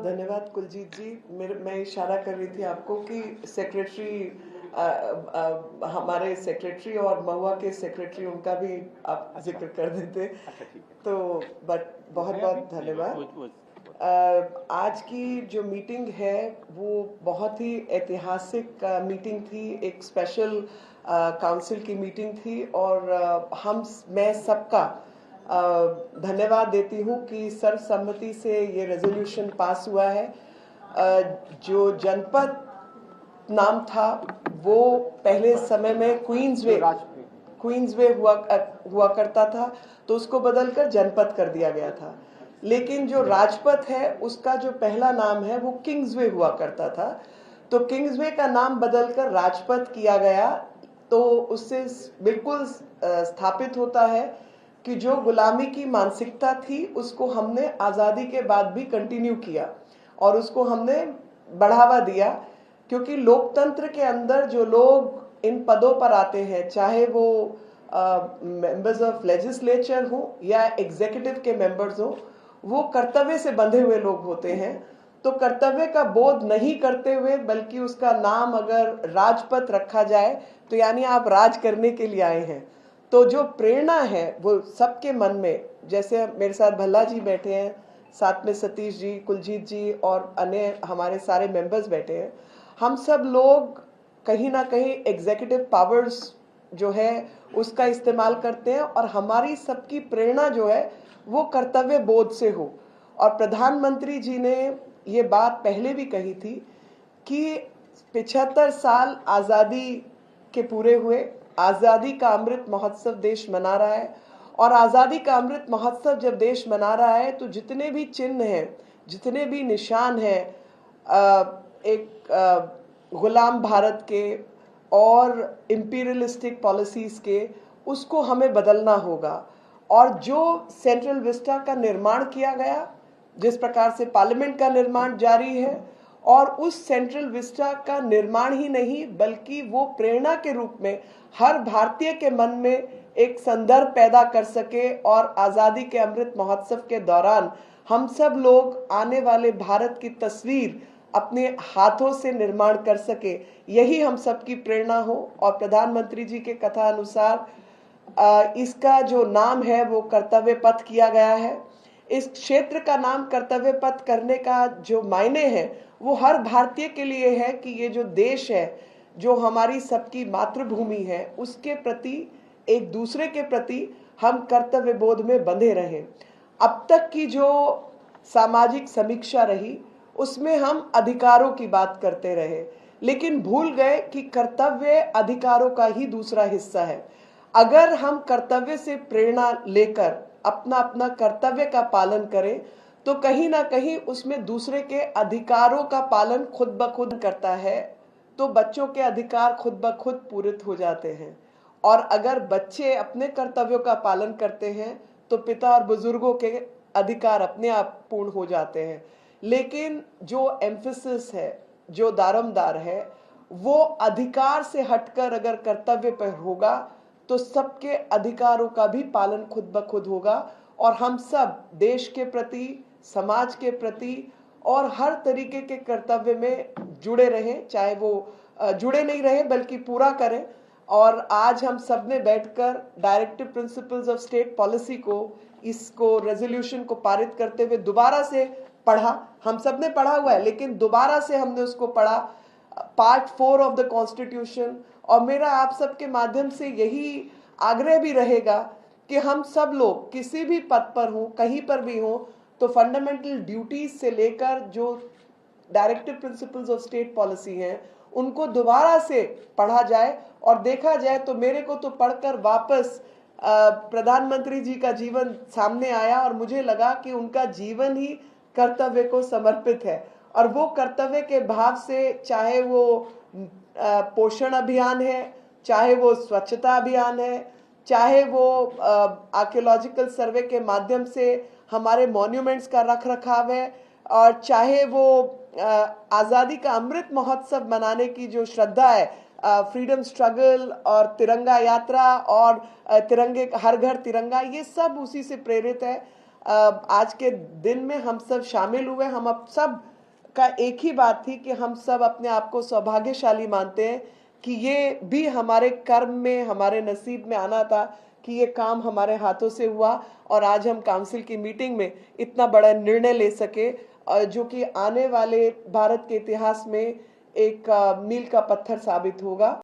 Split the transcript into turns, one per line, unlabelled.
धन्यवाद कुलजीत जी। मैं इशारा कर रही थी आपको कि हमारे सेक्रेटरी और महुआ के सेक्रेटरी उनका भी आप जिक्र कर देते।
अच्छा ठीक है।
तो बहुत बहुत धन्यवाद। आज की जो मीटिंग है वो बहुत ही ऐतिहासिक मीटिंग थी, एक स्पेशल काउंसिल की मीटिंग थी और मैं सबका धन्यवाद देती हूँ कि सर्वसम्मति से ये रेजोल्यूशन पास हुआ है। जो जनपद नाम था वो पहले समय में क्वींसवे हुआ करता था, तो उसको बदलकर जनपद कर दिया गया था। लेकिन जो राजपथ है उसका जो पहला नाम है वो किंग्सवे हुआ करता था, तो किंग्सवे का नाम बदलकर राजपथ किया गया। तो उससे बिल्कुल स्थापित होता है कि जो गुलामी की मानसिकता थी उसको हमने आज़ादी के बाद भी कंटिन्यू किया और उसको हमने बढ़ावा दिया, क्योंकि लोकतंत्र के अंदर जो लोग इन पदों पर आते हैं, चाहे वो मेंबर्स ऑफ लेजिस्लेचर हो या एग्जीक्यूटिव के मेंबर्स हो, वो कर्तव्य से बंधे हुए लोग होते हैं। तो कर्तव्य का बोध नहीं करते हुए बल्कि उसका नाम अगर राजपथ रखा जाए तो यानी आप राज करने के लिए आए हैं। तो जो प्रेरणा है वो सबके मन में, जैसे मेरे साथ भल्ला जी बैठे हैं, साथ में सतीश जी, कुलजीत जी और अन्य हमारे सारे मेंबर्स बैठे हैं, हम सब लोग कहीं ना कहीं एग्जीक्यूटिव पावर्स जो है उसका इस्तेमाल करते हैं और हमारी सबकी प्रेरणा जो है वो कर्तव्य बोध से हो। और प्रधानमंत्री जी ने ये बात पहले भी कही थी कि 75 साल आज़ादी के पूरे हुए, आज़ादी का अमृत महोत्सव देश मना रहा है और आज़ादी का अमृत महोत्सव जब देश मना रहा है तो जितने भी चिन्ह हैं, जितने भी निशान हैं एक गुलाम भारत के और इंपीरियलिस्टिक पॉलिसीज़ के, उसको हमें बदलना होगा। और जो सेंट्रल विस्टा का निर्माण किया गया, जिस प्रकार से पार्लियामेंट का निर्माण जारी है, और उस सेंट्रल विस्टा का निर्माण ही नहीं बल्कि वो प्रेरणा के रूप में हर भारतीय के मन में एक संदर्भ पैदा कर सके और आज़ादी के अमृत महोत्सव के दौरान हम सब लोग आने वाले भारत की तस्वीर अपने हाथों से निर्माण कर सके, यही हम सबकी प्रेरणा हो। और प्रधानमंत्री जी के कथा अनुसार इसका जो नाम है वो कर्तव्य पथ किया गया है। इस क्षेत्र का नाम कर्तव्य पथ करने का जो मायने है वो हर भारतीय के लिए है कि ये जो देश है, जो हमारी सबकी मातृभूमि है, उसके प्रति, एक दूसरे के प्रति हम कर्तव्य बोध में बंधे रहें। अब तक की जो सामाजिक समीक्षा रही उसमें हम अधिकारों की बात करते रहे, लेकिन भूल गए कि कर्तव्य अधिकारों का ही दूसरा हिस्सा है। अगर हम कर्तव्य से प्रेरणा लेकर अपना अपना कर्तव्य का पालन करें तो कहीं ना कहीं उसमें दूसरे के अधिकारों का पालन खुद ब खुद करता है, तो बच्चों के अधिकार खुद ब खुद पूरित हो जाते हैं। और अगर बच्चे अपने कर्तव्यों का पालन करते हैं तो पिता और बुजुर्गों के अधिकार अपने आप पूर्ण हो जाते हैं। लेकिन जो एम्फेसिस है, जो दारोमदार है, वो अधिकार से हटकर अगर कर्तव्य पर होगा तो सबके अधिकारों का भी पालन खुद ब खुद होगा और हम सब देश के प्रति, समाज के प्रति और हर तरीके के कर्तव्य में जुड़े रहें, चाहे वो जुड़े नहीं रहे बल्कि पूरा करें। और आज हम सब ने बैठकर directive principles of state policy को, इसको रेजोल्यूशन को पारित करते हुए दोबारा से पढ़ा। हम सब ने पढ़ा हुआ है लेकिन दोबारा से हमने उसको पढ़ा, पार्ट 4 ऑफ द कॉन्स्टिट्यूशन। और मेरा आप सबके माध्यम से यही आग्रह भी रहेगा कि हम सब लोग किसी भी पद पर हों, कहीं पर भी हों, तो फंडामेंटल ड्यूटीज से लेकर जो directive principles of state policy हैं उनको दोबारा से पढ़ा जाए। और देखा जाए तो मेरे को तो पढ़कर वापस प्रधानमंत्री जी का जीवन सामने आया और मुझे लगा कि उनका जीवन ही कर्तव्य को समर्पित है। और वो कर्तव्य के भाव से, चाहे वो पोषण अभियान है, चाहे वो स्वच्छता अभियान है, चाहे वो आर्कियोलॉजिकल सर्वे के माध्यम से हमारे मॉन्यूमेंट्स का रख रखाव है, और चाहे वो आज़ादी का अमृत महोत्सव मनाने की जो श्रद्धा है, फ्रीडम स्ट्रगल और तिरंगा यात्रा और तिरंगे, हर घर तिरंगा, ये सब उसी से प्रेरित है। आज के दिन में हम सब शामिल हुए, हम अब सब का एक ही बात थी कि हम सब अपने आप को सौभाग्यशाली मानते हैं कि ये भी हमारे कर्म में, हमारे नसीब में आना था कि ये काम हमारे हाथों से हुआ और आज हम काउंसिल की मीटिंग में इतना बड़ा निर्णय ले सके, जो कि आने वाले भारत के इतिहास में एक मील का पत्थर साबित होगा।